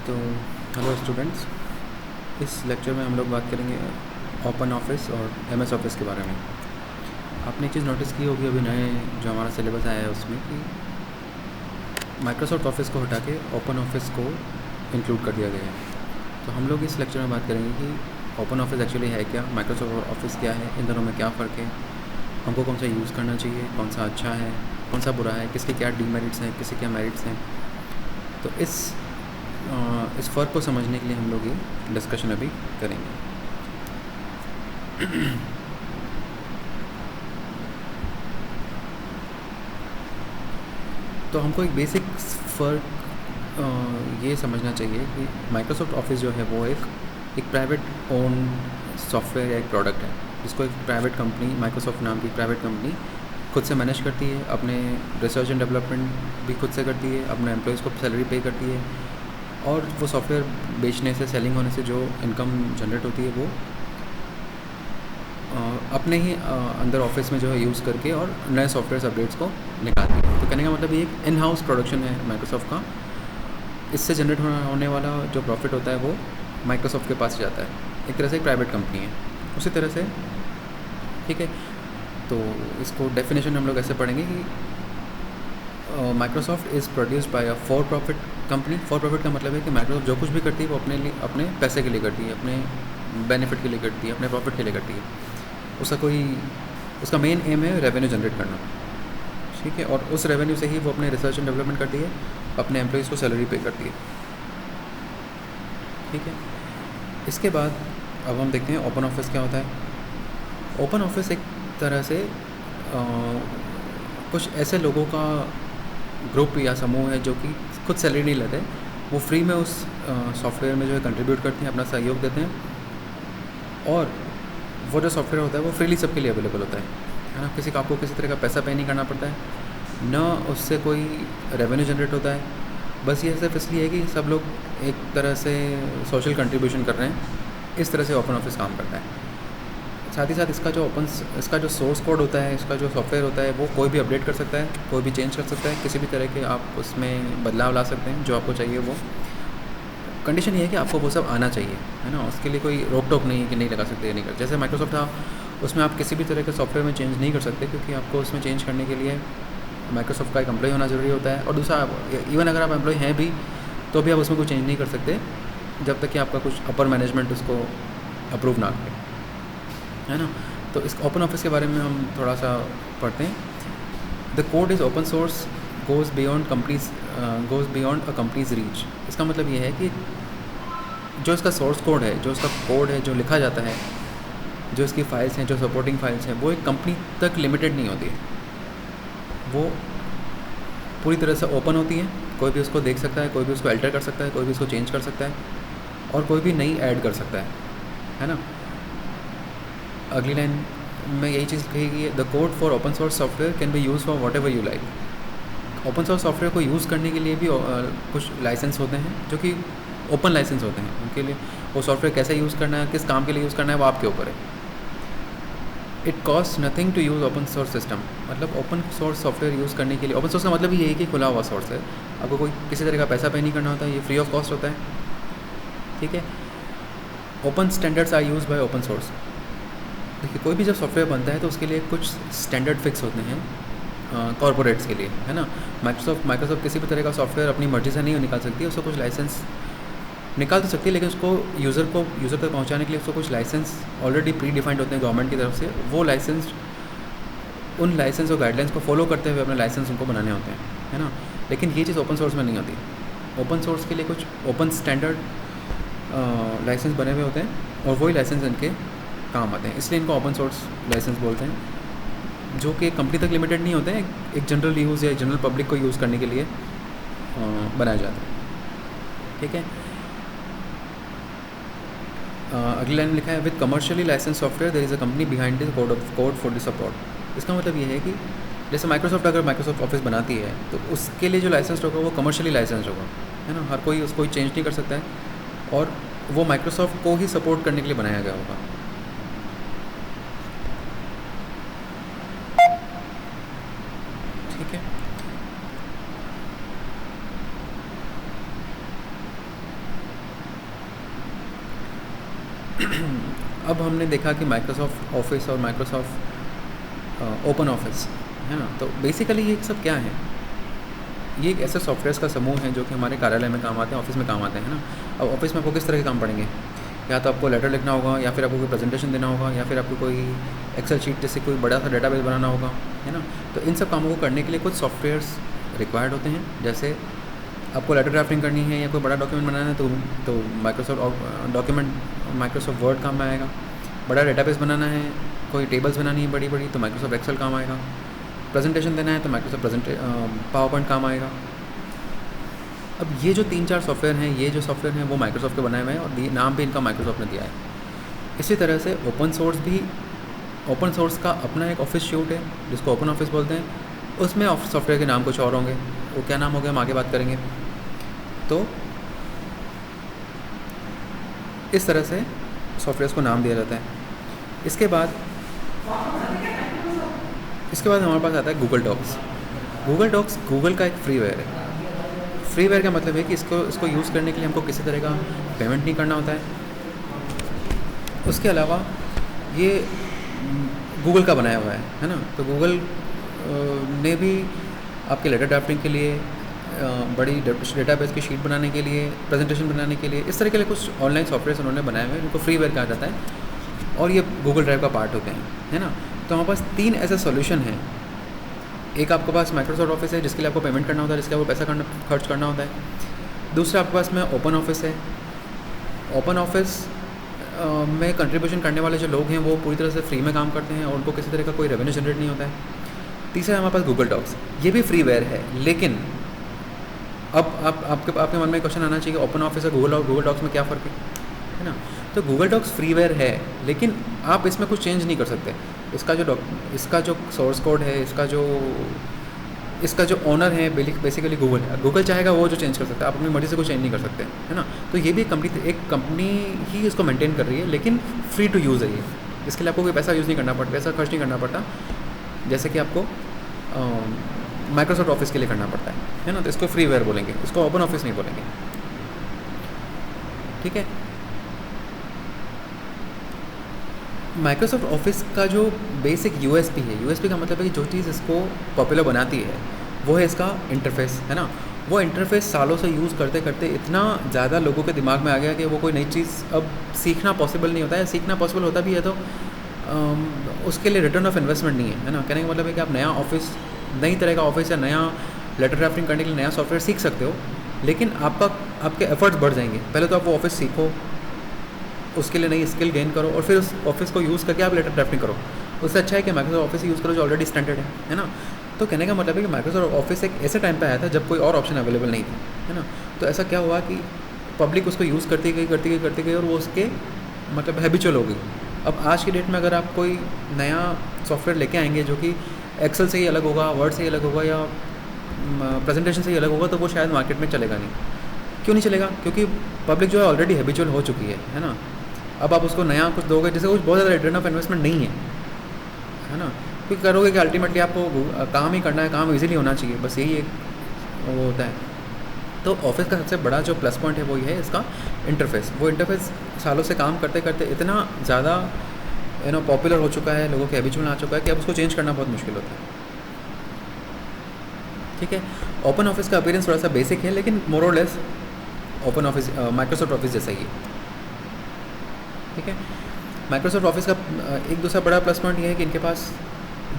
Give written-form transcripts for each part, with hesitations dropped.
तो hello students, इस lecture में हम लोग बात करेंगे ओपन ऑफिस और एमएस ऑफिस के बारे में। आपने एक चीज़ नोटिस की होगी अभी नए जो हमारा सिलेबस आया है उसमें कि माइक्रोसॉफ्ट ऑफिस को हटा के ओपन ऑफिस को इंक्लूड कर दिया गया है। तो हम लोग इस लेक्चर में बात करेंगे कि ओपन ऑफिस एक्चुअली है क्या, माइक्रोसॉफ्ट ऑफिस क्या है, इन दोनों में क्या फ़र्क है, हमको कौन सा यूज़ करना चाहिए, कौन सा अच्छा है, कौन सा बुरा है, किसके क्या डीमेरिट्स हैं, किसके क्या मेरिट्स हैं। तो इस फ़र्क को समझने के लिए हम लोग ये डिस्कशन अभी करेंगे। तो हमको एक बेसिक फ़र्क ये समझना चाहिए कि माइक्रोसॉफ्ट ऑफिस जो है वो एक प्राइवेट ओन सॉफ्टवेयर या एक प्रोडक्ट है जिसको एक प्राइवेट कंपनी, माइक्रोसॉफ्ट नाम की प्राइवेट कंपनी खुद से मैनेज करती है, अपने रिसर्च एंड डेवलपमेंट भी खुद से करती है, अपने एम्प्लॉयज़ को सैलरी पे करती है, और वो सॉफ्टवेयर बेचने से, सेलिंग होने से जो इनकम जनरेट होती है वो अपने ही अंदर ऑफिस में जो है यूज़ करके और नए सॉफ्टवेयर अपडेट्स को निकालती है। तो कहने का मतलब ये एक इन हाउस प्रोडक्शन है माइक्रोसॉफ्ट का। इससे जनरेट होने वाला जो प्रॉफिट होता है वो माइक्रोसॉफ्ट के पास जाता है। एक तरह से एक प्राइवेट कंपनी है उसी तरह से, ठीक है। तो इसको डेफिनेशन हम लोग ऐसे पढ़ेंगे कि Microsoft is produced by a for profit company. For profit का मतलब है कि माइक्रोसॉफ्ट जो कुछ भी करती है वो अपने लिए, अपने पैसे के लिए करती है, अपने बेनिफिट के लिए करती है, अपने प्रॉफिट के लिए करती है। उसका मेन एम है रेवेन्यू जनरेट करना, ठीक है। और उस रेवेन्यू से ही वो अपने रिसर्च एंड डेवलपमेंट करती है, अपने एम्प्लॉयज़ को सैलरी पे करती है, ठीक है। इसके बाद अब हम देखते हैं ओपन ऑफिस क्या होता है। ओपन ऑफिस एक तरह से कुछ ऐसे लोगों का ग्रुप या समूह है जो कि खुद सैलरी नहीं लेते, वो फ्री में उस सॉफ्टवेयर में जो है कंट्रीब्यूट करते हैं, अपना सहयोग देते हैं, और वो जो सॉफ्टवेयर होता है वो फ्रीली सबके लिए अवेलेबल होता है ना। आपको किसी तरह का पैसा पे नहीं करना पड़ता है, न उससे कोई रेवेन्यू जनरेट होता है। बस ये सिर्फ इसलिए है कि सब लोग एक तरह से सोशल कंट्रीब्यूशन कर रहे हैं। इस तरह से ओपन ऑफिस काम करता है। साथ ही साथ इसका जो सोर्स कोड होता है, इसका जो सॉफ्टवेयर होता है वो कोई भी अपडेट कर सकता है, कोई भी चेंज कर सकता है, किसी भी तरह के आप उसमें बदलाव ला सकते हैं जो आपको चाहिए। वो कंडीशन ये है कि आपको वो सब आना चाहिए, है ना। उसके लिए कोई रोक टोक नहीं है कि नहीं लगा सकते या नहीं कर। जैसे माइक्रोसॉफ्ट था, उसमें आप किसी भी तरह के सॉफ्टवेयर में चेंज नहीं कर सकते, क्योंकि आपको उसमें चेंज करने के लिए माइक्रोसॉफ्ट का एक एम्प्लॉय होना ज़रूरी होता है। और दूसरा, इवन अगर आप एम्प्लॉय हैं भी तो भी आप उसमें कोई चेंज नहीं कर सकते जब तक कि आपका कुछ अपर मैनेजमेंट उसको अप्रूव ना करे, है ना। तो इस ओपन ऑफिस के बारे में हम थोड़ा सा पढ़ते हैं। The code is open source goes beyond a companies reach. इसका मतलब ये है कि जो इसका सोर्स कोड है, जो इसका कोड है, जो लिखा जाता है, जो इसकी फाइल्स हैं, जो सपोर्टिंग फाइल्स हैं, वो एक कंपनी तक लिमिटेड नहीं होती है। वो पूरी तरह से ओपन होती हैं, कोई भी उसको देख सकता है, कोई भी उसको अल्टर कर सकता है, कोई भी उसको चेंज कर सकता है, और कोई भी नई ऐड कर सकता है ना। अगली लाइन में यही चीज़ कही गई है, the code for open source software can be use for what ever you like. Open source software को यूज़ करने के लिए भी कुछ लाइसेंस होते हैं जो कि ओपन लाइसेंस होते हैं। उनके लिए वो सॉफ्टवेयर कैसे यूज़ करना है, किस काम के लिए यूज़ करना है, वो आपके ऊपर है। It cost nothing to use open source system. मतलब ओपन सोर्स सॉफ्टवेयर यूज़ करने के लिए, ओपन सोर्स का मतलब ये है कि खुला हुआ सोर्स है, आपको कोई किसी तरह का पैसा पे नहीं करना होता है, ये फ्री ऑफ कॉस्ट होता है, ठीक है। Open standards are use by open source. देखिए, कोई भी जब सॉफ्टवेयर बनता है तो उसके लिए कुछ स्टैंडर्ड फिक्स होते हैं कॉर्पोरेट्स के लिए, है ना। माइक्रोसॉफ्ट किसी भी तरह का सॉफ्टवेयर अपनी मर्जी से नहीं निकाल सकती, उसको कुछ लाइसेंस निकाल तो सकती है, लेकिन उसको यूज़र तक पहुंचाने के लिए उसको कुछ लाइसेंस ऑलरेडी प्री डिफाइंड होते हैं गवर्नमेंट की तरफ से। वो उन लाइसेंस और गाइडलाइंस को फॉलो करते हुए अपने लाइसेंस उनको बनाने होते हैं, है ना। लेकिन ये चीज़ ओपन सोर्स में नहीं होती। ओपन सोर्स के लिए कुछ ओपन स्टैंडर्ड लाइसेंस बने हुए होते हैं, और वही लाइसेंस इनके काम आते हैं, इसलिए इनको ओपन सोर्स लाइसेंस बोलते हैं, जो कि कंपनी तक लिमिटेड नहीं होते हैं, एक जनरल यूज़ या जनरल पब्लिक को यूज़ करने के लिए बनाया जाता है, ठीक है। अगली लाइन लिखा है, with commercially license software there is a company behind this code for the support. इसका मतलब ये है कि जैसे अगर माइक्रोसॉफ्ट ऑफिस बनाती है तो उसके लिए जो लाइसेंस होगा वो कमर्शियली लाइसेंस होगा, है ना। हर कोई उसको चेंज नहीं कर सकता है, और वो माइक्रोसॉफ्ट को ही सपोर्ट करने के लिए बनाया गया होगा, ठीक है। अब हमने देखा कि माइक्रोसॉफ्ट ऑफिस और माइक्रोसॉफ्ट ओपन ऑफिस है ना, तो बेसिकली ये सब क्या है? ये एक ऐसे सॉफ्टवेयर्स का समूह है जो कि हमारे कार्यालय में काम आते हैं, ऑफिस में काम आते हैं, है ना। अब ऑफिस में आपको किस तरह के काम पड़ेंगे? या तो आपको लेटर लिखना होगा, या फिर आपको कोई प्रेजेंटेशन देना होगा, या फिर आपको कोई एक्सेल शीट जैसे कोई बड़ा सा डेटाबेस बनाना होगा, है ना। तो इन सब कामों को करने के लिए कुछ सॉफ्टवेयर्स रिक्वायर्ड होते हैं। जैसे आपको लेटर ड्राफ्टिंग करनी है या कोई बड़ा डॉक्यूमेंट बनाना है तो माइक्रोसॉफ्ट वर्ड काम में आएगा। बड़ा डेटाबेस बनाना है, कोई टेबल्स बनानी है बड़ी बड़ी, तो माइक्रोसॉफ्ट एक्सेल काम आएगा। प्रेजेंटेशन देना है तो माइक्रोसॉफ्ट पावर पॉइंट काम आएगा। अब ये जो 3-4 सॉफ्टवेयर हैं, ये जो सॉफ्टवेयर हैं वो माइक्रोसॉफ्ट के बनाए हुए हैं और नाम भी इनका माइक्रोसॉफ्ट ने दिया है। इसी तरह से ओपन सोर्स का अपना एक ऑफिस सूट है जिसको ओपन ऑफिस बोलते हैं। उसमें सॉफ्टवेयर के नाम कुछ और होंगे, वो क्या नाम हो गया हम आगे बात करेंगे। तो इस तरह से सॉफ्टवेयर्स को नाम दिया जाता है। इसके बाद हमारे पास आता है गूगल डॉक्स। गूगल का एक फ्रीवेयर है। फ्रीवेयर का मतलब है कि इसको यूज़ करने के लिए हमको किसी तरह का पेमेंट नहीं करना होता है। उसके अलावा ये गूगल का बनाया हुआ है ना। तो गूगल ने भी आपके लेटर ड्राफ्टिंग के लिए, बड़ी डेटाबेस की शीट बनाने के लिए, प्रेजेंटेशन बनाने के लिए, इस तरह के लिए कुछ ऑनलाइन सॉफ्टवेयर उन्होंने बनाए हुए हैं जिनको फ्रीवेयर कहा जाता है और ये गूगल ड्राइव का पार्ट होते हैं, है ना। तो हमारे पास 3 ऐसे सॉल्यूशन हैं। एक आपके पास माइक्रोसॉफ्ट ऑफिस है जिसके लिए आपको पेमेंट करना होता है, जिसके लिए आपको पैसा खर्च करना होता है। दूसरा आपके पास में ओपन ऑफिस है। ओपन ऑफिस में कंट्रीब्यूशन करने वाले जो लोग हैं वो पूरी तरह से फ्री में काम करते हैं और उनको किसी तरह का कोई रेवेन्यू जनरेट नहीं होता है। तीसरा है हमारे पास गूगल डॉक्स। ये भी फ्रीवेयर है, लेकिन अब आपके मन में क्वेश्चन आना चाहिए ओपन ऑफिस और गूगल डॉक्स में क्या फ़र्क है ना। तो गूगल डॉक्स फ्रीवेयर है, लेकिन आप इसमें कुछ चेंज नहीं कर सकते। इसका जो सोर्स कोड है, इसका जो ओनर है बेसिकली गूगल है। गूगल चाहेगा वो जो चेंज कर सकता है, आप अपनी मर्जी से कुछ चेंज नहीं कर सकते, है ना। तो ये भी एक कंपनी ही इसको मेंटेन कर रही है, लेकिन फ्री टू यूज़ है ये। इसके लिए आपको कोई पैसा यूज़ नहीं करना पड़ता, पैसा खर्च नहीं करना पड़ता, जैसे कि आपको माइक्रोसॉफ्ट ऑफिस के लिए करना पड़ता है ना। तो इसको फ्रीवेयर बोलेंगे, इसको ओपन ऑफिस नहीं बोलेंगे, ठीक है। माइक्रोसॉफ्ट ऑफिस का जो बेसिक यूएसपी का मतलब है कि जो चीज़ इसको पॉपुलर बनाती है वो है इसका इंटरफेस, है ना। वो इंटरफेस सालों से यूज़ करते करते इतना ज़्यादा लोगों के दिमाग में आ गया कि वो कोई नई चीज़ अब सीखना पॉसिबल नहीं होता है। सीखना पॉसिबल होता भी है तो उसके लिए रिटर्न ऑफ इन्वेस्टमेंट नहीं है ना। कहने का मतलब है कि आप नई तरह का ऑफिस या नया लेटर ड्राफ्टिंग करने के लिए नया सॉफ्टवेयर सीख सकते हो, लेकिन आपके एफर्ट्स बढ़ जाएंगे। पहले तो आप वो ऑफिस सीखो, उसके लिए नई स्किल गेन करो और फिर उस ऑफिस को यूज़ करके आप लेटर ड्राफ्टिंग करो। उससे अच्छा है कि माइक्रोसॉफ्ट ऑफिस यूज़ करो जो ऑलरेडी स्टैंडर्ड है ना। तो कहने का मतलब है कि माइक्रोसॉफ्ट ऑफिस एक ऐसे टाइम पे आया था जब कोई और ऑप्शन अवेलेबल नहीं था, है ना। तो ऐसा क्या हुआ कि पब्लिक उसको यूज़ करती गई और वो उसके मतलब हैबिचुअल हो गई। अब आज की डेट में अगर आप कोई नया सॉफ्टवेयर लेके आएंगे जो कि एक्सेल से ही अलग होगा, वर्ड से ही अलग होगा या प्रेजेंटेशन से ही अलग होगा, तो वो शायद मार्केट में चलेगा नहीं। क्यों नहीं चलेगा? क्योंकि पब्लिक जो है ऑलरेडी हैबिचुअल हो चुकी है ना। अब आप उसको नया कुछ दोगे जैसे कुछ बहुत ज़्यादा रिटर्न ऑफ इन्वेस्टमेंट नहीं है ना। क्योंकि करोगे कि अल्टीमेटली आपको काम ही करना है, काम इजीली होना चाहिए, बस यही एक वो होता है। तो ऑफिस का सबसे बड़ा जो प्लस पॉइंट है वो ये है इसका इंटरफेस। वो इंटरफेस सालों से काम करते करते इतना ज़्यादा पॉपुलर हो चुका है, लोगों के हैबिचुअल आ चुका है कि अब उसको चेंज करना बहुत मुश्किल होता है, ठीक है। ओपन ऑफिस का अपीयरेंस थोड़ा सा बेसिक है, लेकिन मोर और less open office Microsoft office जैसा ही है, ठीक है। माइक्रोसॉफ्ट ऑफिस का एक दूसरा बड़ा प्लस पॉइंट ये है कि इनके पास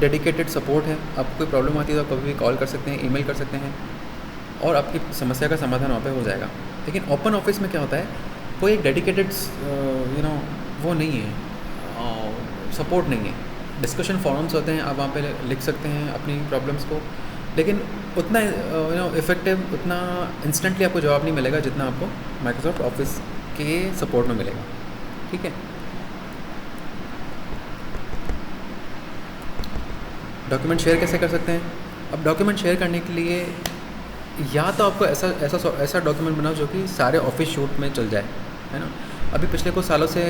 डेडिकेटेड सपोर्ट है। आपको कोई प्रॉब्लम आती है तो आप कभी भी कॉल कर सकते हैं, ईमेल कर सकते हैं और आपकी समस्या का समाधान वहाँ पे हो जाएगा। लेकिन ओपन ऑफिस में क्या होता है, कोई एक डेडिकेटेड वो नहीं है, सपोर्ट नहीं है। डिस्कशन फॉरम्स होते हैं, आप वहाँ पे लिख सकते हैं अपनी प्रॉब्लम्स को, लेकिन उतना इफ़ेक्टिव, उतना इंस्टेंटली आपको जवाब नहीं मिलेगा जितना आपको माइक्रोसॉफ्ट ऑफिस के सपोर्ट में मिलेगा, ठीक है। डॉक्यूमेंट शेयर कैसे कर सकते हैं? अब डॉक्यूमेंट शेयर करने के लिए या तो आपको ऐसा डॉक्यूमेंट बनाओ जो कि सारे ऑफिस शूट में चल जाए, है ना। अभी पिछले कुछ सालों से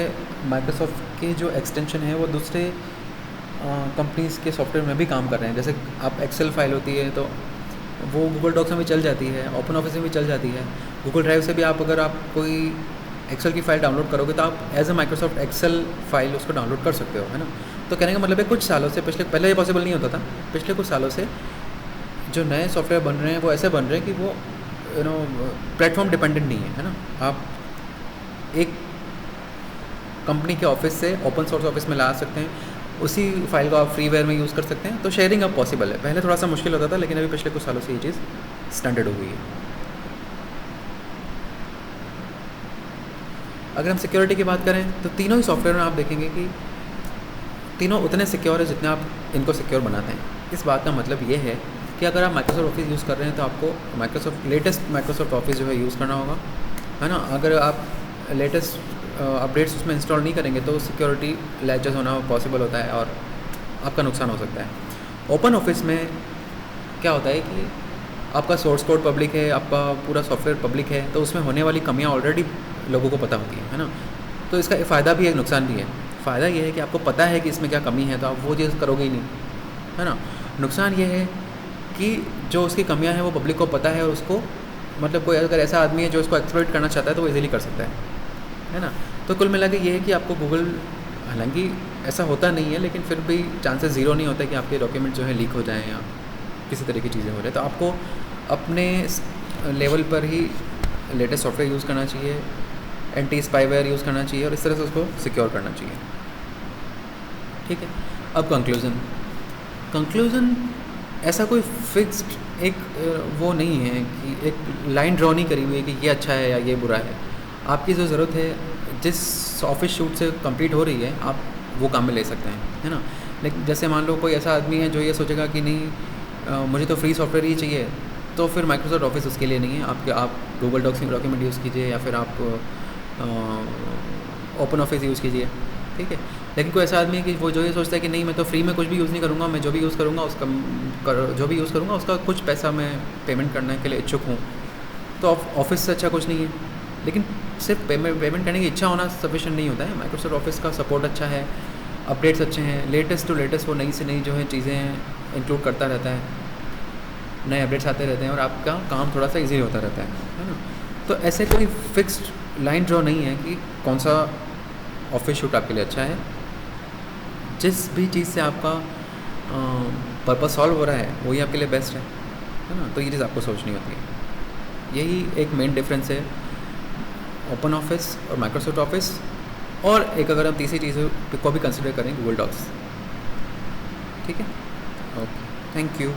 माइक्रोसॉफ्ट के जो एक्सटेंशन है वो दूसरे कंपनीज़ के सॉफ्टवेयर में भी काम कर रहे हैं। जैसे आप एक्सेल फाइल होती है तो वो गूगल डॉक्स में भी चल जाती है, ओपन ऑफिस में भी चल जाती है। गूगल ड्राइव से भी अगर आप कोई एक्सेल की फ़ाइल डाउनलोड करोगे तो आप as a Microsoft Excel file उसको डाउनलोड कर सकते हो, है ना। तो कहने का मतलब है कुछ सालों से पहले ये पॉसिबल नहीं होता था। पिछले कुछ सालों से जो नए सॉफ्टवेयर बन रहे हैं वो ऐसे बन रहे हैं कि वो प्लेटफॉर्म डिपेंडेंट नहीं है ना। आप एक कंपनी के ऑफिस से ओपन सोर्स ऑफिस में ला सकते हैं, उसी फाइल को आप फ्रीवेयर में यूज़ कर सकते हैं। तो शेयरिंग अब पॉसिबल है। पहले थोड़ा सा मुश्किल होता था, लेकिन अभी पिछले कुछ सालों से ये चीज़ स्टैंडर्ड हो गई है। अगर हम सिक्योरिटी की बात करें तो तीनों ही सॉफ्टवेयर में आप देखेंगे कि तीनों उतने सिक्योर है जितने आप इनको सिक्योर बनाते हैं। इस बात का मतलब ये है कि अगर आप माइक्रोसॉफ्ट ऑफिस यूज़ कर रहे हैं तो आपको लेटेस्ट माइक्रोसॉफ्ट ऑफिस जो है यूज़ करना होगा, है ना। अगर आप लेटेस्ट अपडेट्स उसमें इंस्टॉल नहीं करेंगे तो सिक्योरिटी लैचेस होना पॉसिबल होता है और आपका नुकसान हो सकता है। ओपन ऑफिस में क्या होता है कि आपका सोर्स कोड पब्लिक है, आपका पूरा सॉफ्टवेयर पब्लिक है, तो उसमें होने वाली कमियां ऑलरेडी लोगों को पता होती है ना। तो इसका फ़ायदा भी है, नुकसान भी है। फ़ायदा ये है कि आपको पता है कि इसमें क्या कमी है, तो आप वो चीज़ करोगे ही नहीं, है ना। नुकसान ये है कि जो उसकी कमियां हैं वो पब्लिक को पता है और उसको मतलब कोई अगर ऐसा आदमी है जो इसको एक्सप्लॉइट करना चाहता है तो वो इजीली कर सकता है ना। तो कुल मिला के ये है कि आपको गूगल, हालांकि ऐसा होता नहीं है लेकिन फिर भी चांसेस ज़ीरो नहीं होता कि आपके डॉक्यूमेंट जो है लीक हो जाएँ या किसी तरह की चीज़ें हो रही है। तो आपको अपने लेवल पर ही लेटेस्ट सॉफ्टवेयर यूज़ करना चाहिए, एंटी स्पाईवेयर यूज़ करना चाहिए और इस तरह से उसको सिक्योर करना चाहिए। ठीक है। अब कंक्लूज़न ऐसा कोई फिक्स्ड एक वो नहीं है कि एक लाइन ड्रॉ नहीं करी हुई है कि ये अच्छा है या ये बुरा है। आपकी जो ज़रूरत है, जिस ऑफिस शूट से कंप्लीट हो रही है, आप वो काम में ले सकते हैं, है ना। लेकिन जैसे मान लो कोई ऐसा आदमी है जो ये सोचेगा कि नहीं मुझे तो फ्री सॉफ्टवेयर ही चाहिए, तो फिर माइक्रोसॉफ्ट ऑफिस उसके लिए नहीं है। आप गूगल डॉक्स में डॉक्यूमेंट यूज़ कीजिए या फिर आप ओपन ऑफिस यूज़ कीजिए, ठीक है। लेकिन कोई ऐसा आदमी है कि वो जो ये सोचता है कि नहीं मैं तो फ्री में कुछ भी यूज़ नहीं करूँगा, मैं जो भी यूज़ करूँगा उसका कुछ पैसा मैं पेमेंट करने के लिए इच्छुक हूँ, तो ऑफिस से अच्छा कुछ नहीं है। लेकिन सिर्फ पेमेंट करने की इच्छा होना सफिशिएंट नहीं होता है। माइक्रोसॉफ्ट ऑफिस का सपोर्ट अच्छा है, अपडेट्स अच्छे हैं, लेटेस्ट टू लेटेस्ट वो नई से नई जो है चीज़ें इंक्लूड करता रहता है, नए अपडेट्स आते रहते हैं और आपका काम थोड़ा सा इजी होता रहता है ना। तो ऐसे कोई फिक्स्ड लाइन ड्रॉ नहीं है कि कौन सा ऑफिस शूट आपके लिए अच्छा है। जिस भी चीज़ से आपका पर्पस सॉल्व हो रहा है वही आपके लिए बेस्ट है ना। तो ये चीज़ आपको सोचनी होती है। यही एक मेन डिफरेंस है ओपन ऑफिस और माइक्रोसॉफ्ट ऑफिस। और एक अगर हम तीसरी चीज़ को भी कंसिडर करें, गूगल डॉक्स। ठीक है, ओके, थैंक यू।